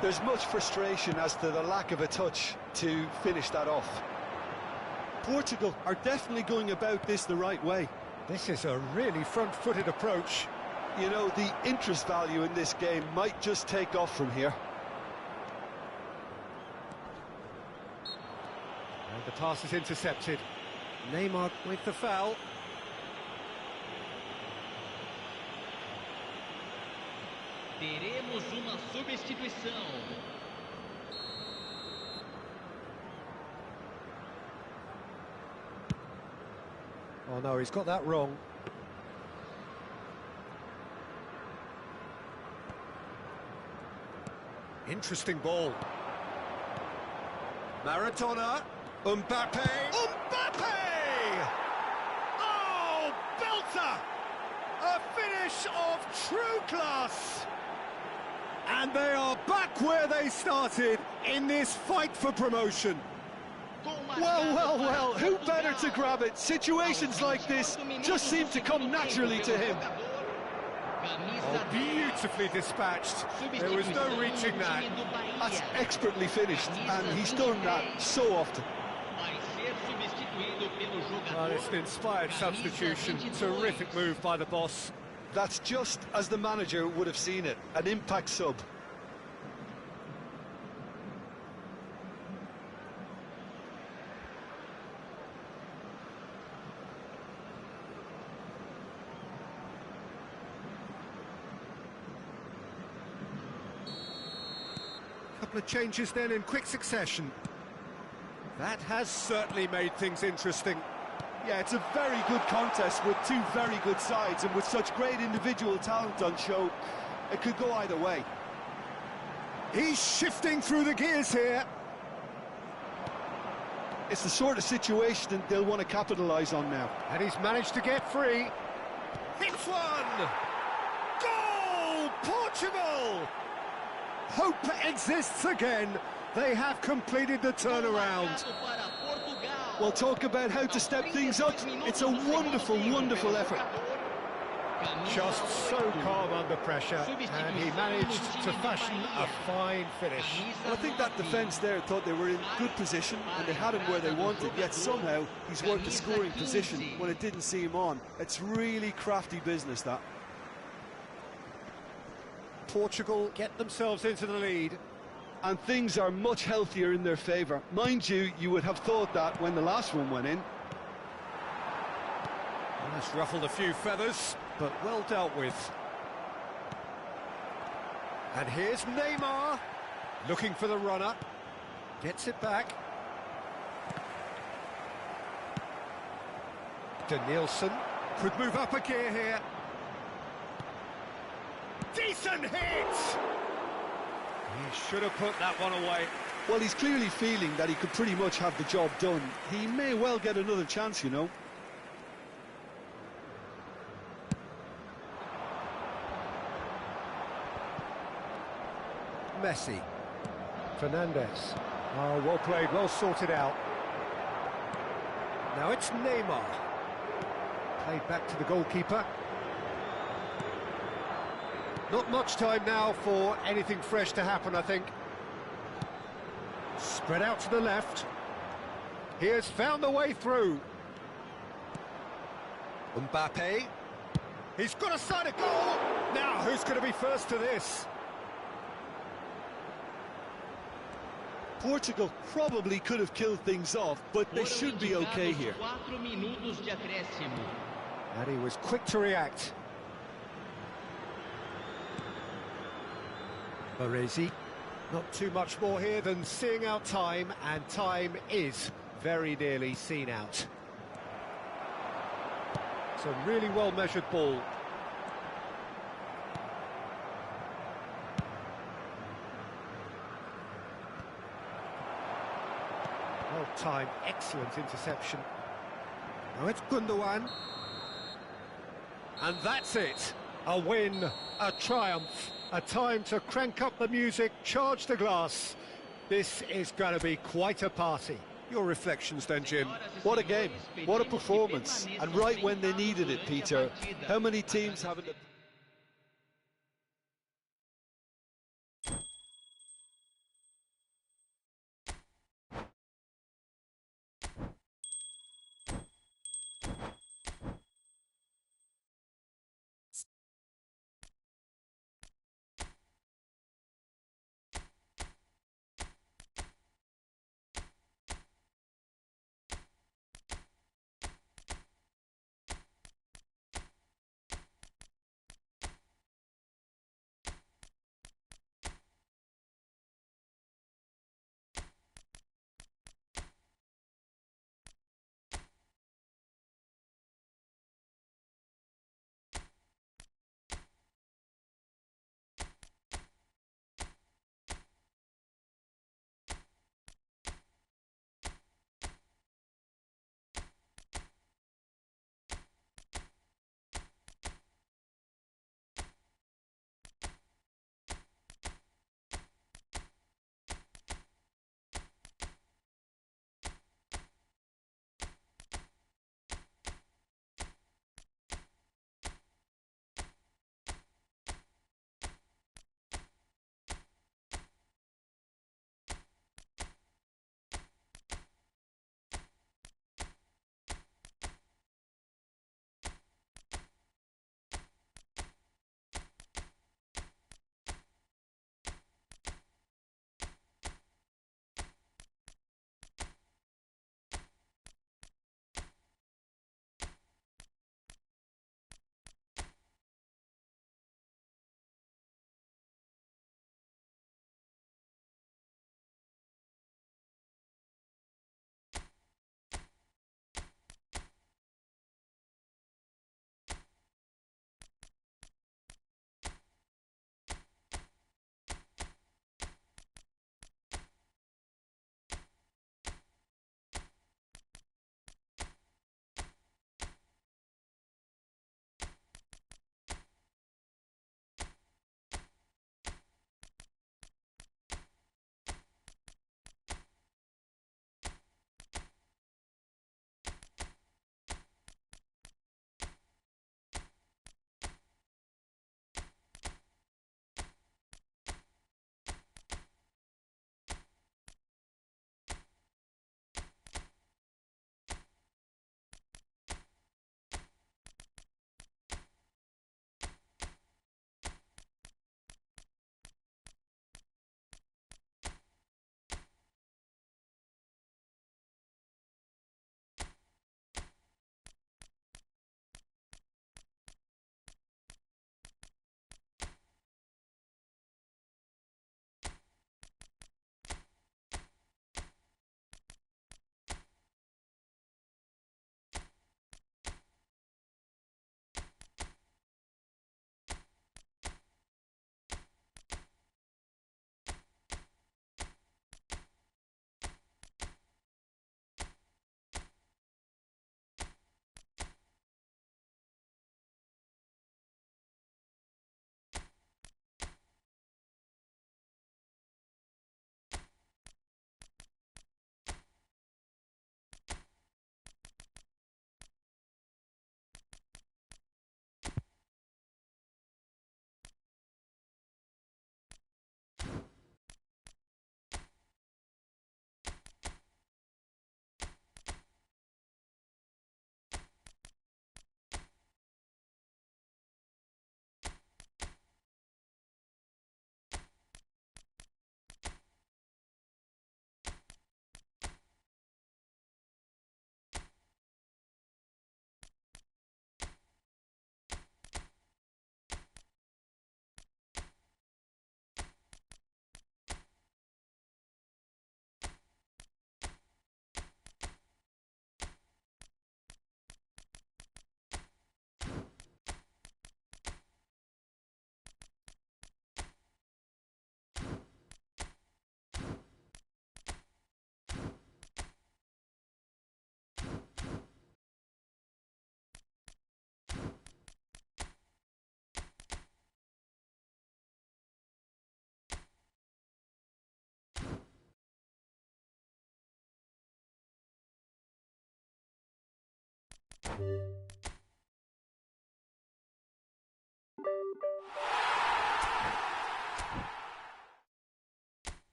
There's much frustration as to the lack of a touch to finish that off. Portugal are definitely going about this the right way.
This is a really front-footed approach.
You know, the interest value in this game might just take off from here.
And the pass is intercepted. Neymar with the foul.
Teremos uma substituição.
Oh no, he's got that wrong. Interesting ball. Maradona. Mbappe. Mbappe! Oh, belter! A finish of true class! And they are back where they started in this fight for promotion.
Well, who better to grab it? Situations like this just seem to come naturally to him.
Oh, beautifully dispatced. There was no reaching that.
That's expertly finished, and he's done that so often.
Well, it's an inspired substitution. Terrific move by the boss.
That's just as the manager would have seen it, an impact sub.
Couple of changes then in quick succession. That has certainly made things interesting.
Yeah, it's a very good contest with two very good sides, and with such great individual talent on show, it could go either way.
He's shifting through the gears here.
It's the sort of situation that they'll want to capitalise on now.
And he's managed to get free. Hits one! Goal! Portugal! Hope exists again. They have completed the turnaround.
Well, talk about how to step things up. It's a wonderful, wonderful effort.
Just so calm under pressure, and he managed to fashion a fine finish.
Well, I think that defence there thought they were in good position, and they had him where they wanted, yet somehow he's worked a scoring position when it didn't see him on. It's really crafty business, that.
Portugal get themselves into the lead.
And things are much healthier in their favour. Mind you, you would have thought that when the last one went in.
Well, that's ruffled a few feathers, but well dealt with. And here's Neymar, looking for the runner. Gets it back. Danielson could move up a gear here. Decent hit! He should have put that one away.
Well, he's clearly feeling that he could pretty much have the job done. He may well get another chance, you know.
Messi. Fernandez. Oh, well played, well sorted out. Now it's Neymar. Played back to the goalkeeper. Not much time now for anything fresh to happen, I think. Spread out to the left. He has found the way through. Mbappe. He's got a side of goal. Now, who's going to be first to this?
Portugal probably could have killed things off, but they should be okay here.
And he was quick to react. Baresi. Not too much more here than seeing out time, and time is very nearly seen out. It's a really well-measured ball. Well-timed, excellent interception. Now it's Gundogan. And that's it. A win, a triumph. A time to crank up the music, charge the glass. This is going to be quite a party. Your reflections then, Jim?
What a game, what a performance, and right when they needed it, Peter. How many teams haven't...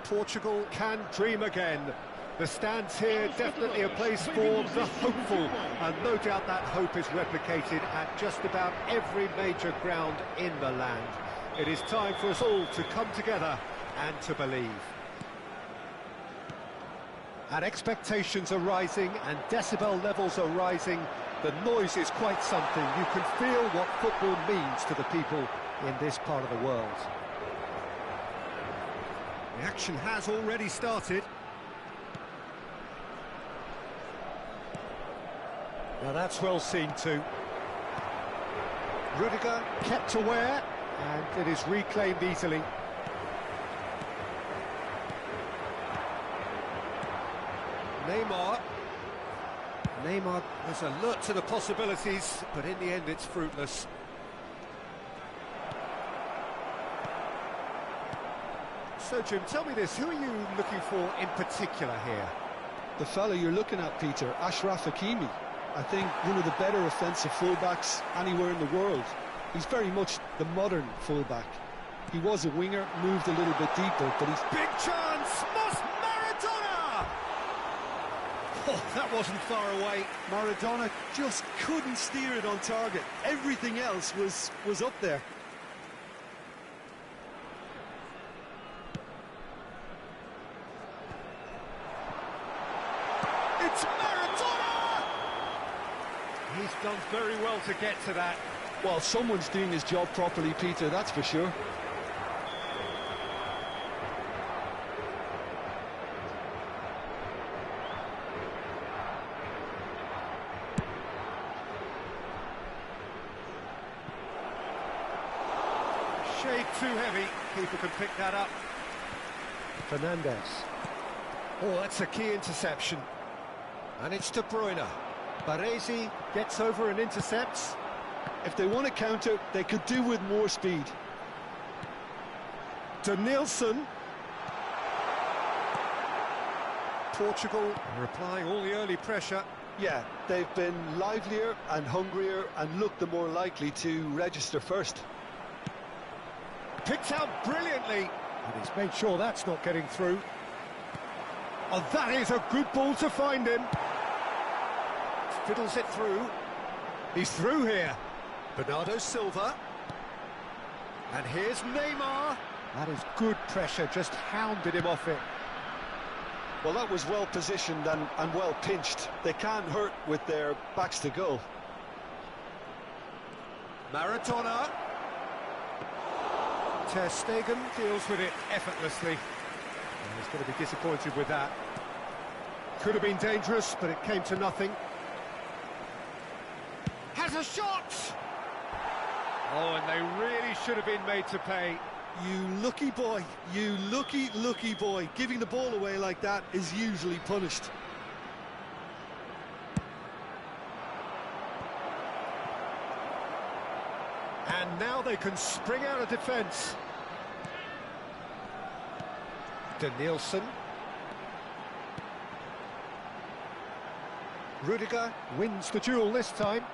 Portugal can dream again. The stands here definitely a place for the hopeful, and no doubt that hope is replicated at just about every major ground in the land. It is time for us all to come together and to believe. And expectations are rising and decibel levels are rising. The noise is quite something. You can feel what football means to the people in this part of the world. The action has already started. Now that's well seen too. Rudiger kept aware, and it is reclaimed easily. Neymar is alert to the possibilities, but in the end it's fruitless. So Jim, tell me this, who are you looking for in particular here?
The fella you're looking at, Peter, Achraf Hakimi. I think one of the better offensive fullbacks anywhere in the world. He's very much the modern fullback. He was a winger, moved a little bit deeper, but he's...
Big chance! Must Maradona! Oh, that wasn't far away.
Maradona just couldn't steer it on target. Everything else was up there.
It's Maradona! He's done very well to get to that.
Well, someone's doing his job properly, Peter, that's for sure.
Shade too heavy. Keeper can pick that up. Fernandez. Oh, that's a key interception. And it's De Bruyne. Baresi gets over and intercepts.
If they want to counter, they could do with more speed.
To Nielsen. Portugal are applying all the early pressure.
Yeah, they've been livelier and hungrier and looked the more likely to register first.
Picked out brilliantly. And he's made sure that's not getting through. Oh, that is a good ball to find him. Fiddles it through. He's through here. Bernardo Silva. And here's Neymar. That is good pressure, just hounded him off it.
Well, that was well positioned and well pinched. They can't hurt with their backs to goal.
Maradona. Ter Stegen deals with it effortlessly. And he's going to be disappointed with that. Could have been dangerous, but it came to nothing. Has a shot! Oh, and they really should have been made to pay.
You lucky boy, you lucky boy. Giving the ball away like that is usually punished.
And now they can spring out of defence. Danielson. Rudiger wins the duel this time.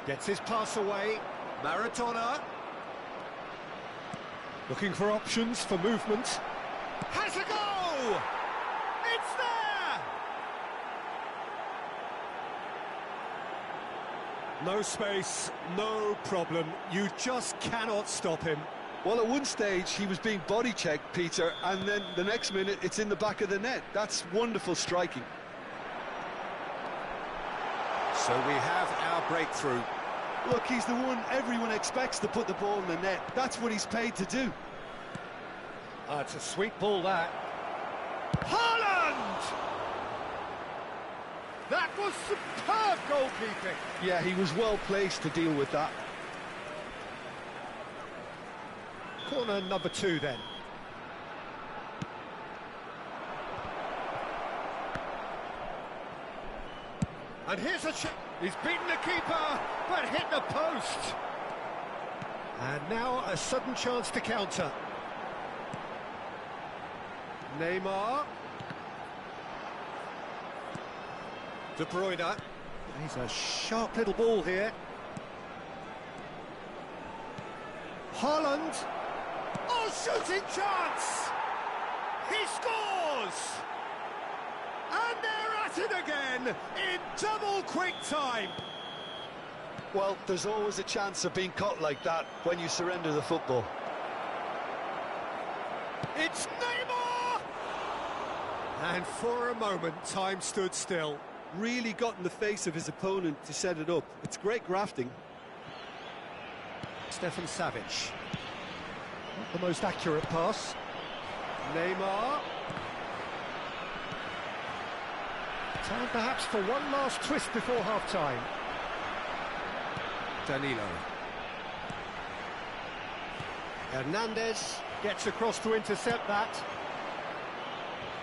Gets his pass away. Maradona. Looking for options for movement. Has a go! It's there! No space, no problem. You just cannot stop him.
Well, at one stage he was being body checked, Peter, and then the next minute it's in the back of the net. That's wonderful striking.
So we have our breakthrough.
Look, he's the one everyone expects to put the ball in the net. That's what he's paid to do.
It's a sweet ball, that. Haaland! That was superb goalkeeping.
Yeah, he was well placed to deal with that.
Corner number 2 then. And here's a shot. He's beaten the keeper, but hit the post. And now a sudden chance to counter. Neymar. De Bruyne. He's a sharp little ball here. Haaland. Oh, shooting chance! He scores! And they're at it again in double quick time.
Well, there's always a chance of being caught like that when you surrender the football.
It's Neymar! And for a moment, time stood still.
Really got in the face of his opponent to set it up. It's great grafting.
Stefan Savic. Not the most accurate pass. Neymar. Time perhaps for one last twist before half-time. Danilo. Hernandez gets across to intercept that.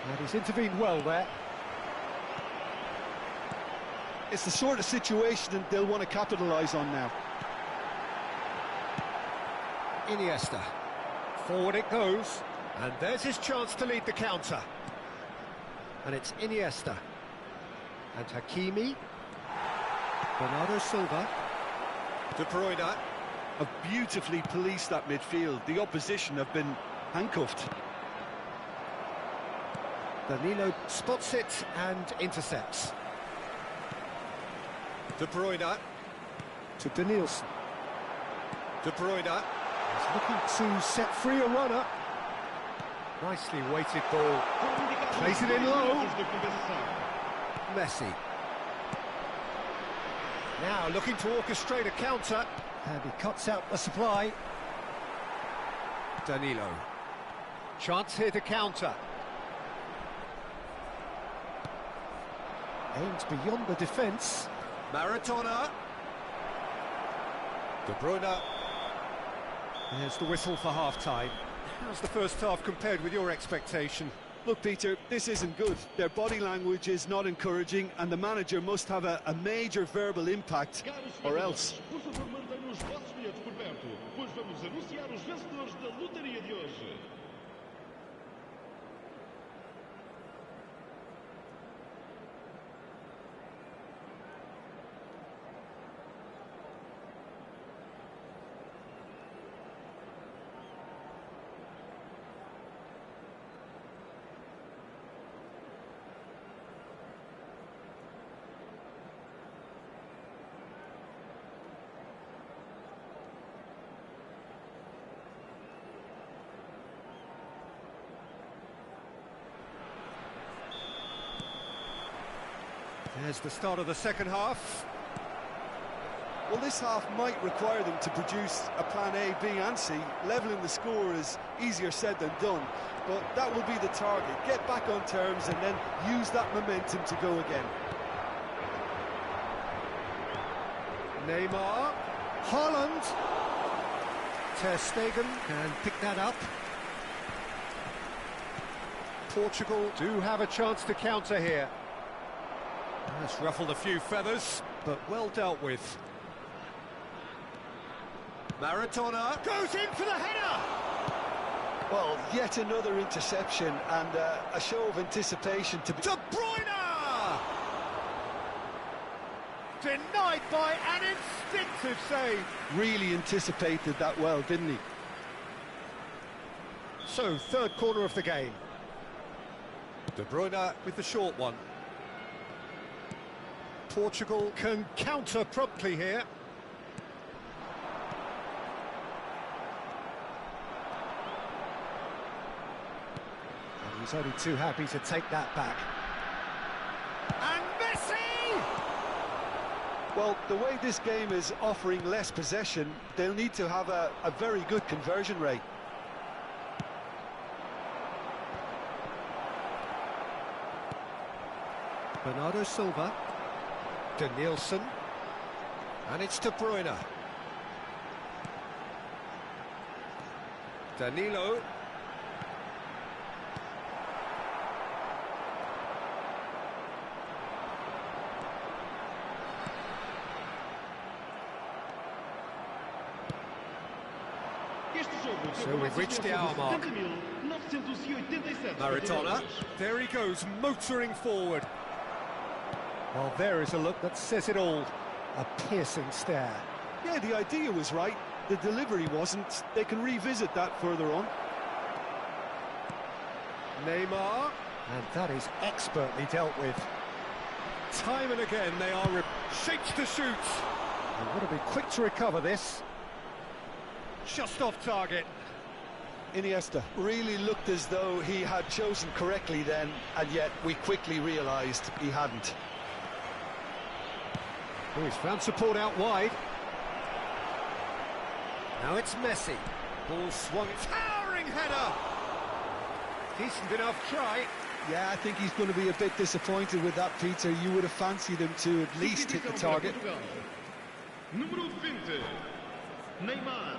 And he's intervened well there.
It's the sort of situation that they'll want to capitalise on now.
Iniesta. Forward it goes. And there's his chance to lead the counter. And it's Iniesta. And Hakimi. Bernardo Silva. De Bruyne.
Have beautifully policed that midfield. The opposition have been handcuffed.
Danilo spots it and intercepts. De Bruyne. To Danielson. De Bruyne. He's looking to set free a runner. Nicely weighted ball. Plays it in low. Messi. Now looking to orchestrate a counter. And he cuts out the supply. Danilo. Chance here to counter. Aims beyond the defence. Maradona. De Bruyne. There's the whistle for half-time. How's the first half compared with your expectation?
Look, Peter, this isn't good. Their body language is not encouraging, and the manager must have a major verbal impact, or else.
Por favor, mantenham os vossos bilhetes por perto, pois vamos anunciar os vencedores da lotaria de hoje.
There's the start of the second half.
Well, this half might require them to produce a plan A, B and C. Levelling the score is easier said than done, but that will be the target. Get back on terms and then use that momentum to go again.
Neymar. Haaland. Ter Stegen can pick that up. Portugal do have a chance to counter here. That's ruffled a few feathers, but well dealt with. Maradona goes in for the header!
Well, yet another interception and a show of anticipation to be...
De Bruyne! Denied by an instinctive save.
Really anticipated that well, didn't he?
So, third corner of the game. De Bruyne with the short one. Portugal can counter promptly here. And he's only too happy to take that back. And Messi!
Well, the way this game is offering less possession, they'll need to have a very good conversion rate.
Bernardo Silva. Danielson. And it's De Bruyne. Danilo. So we've reached the hour mark. Maradona. There he goes, motoring forward. Well, there is a look that says it all. A piercing stare.
Yeah, the idea was right. The delivery wasn't. They can revisit that further on.
Neymar. And that is expertly dealt with. Time and again they are shapes to shoot. They want to be quick to recover this. Just off target.
Iniesta really looked as though he had chosen correctly then, and yet we quickly realised he hadn't.
Oh, he's found support out wide. Now it's Messi. Ball swung, towering header! Decent enough try.
Yeah, I think he's going to be a bit disappointed with that, Peter. You would have fancied him to at least hit the target.
Número 20, Neymar.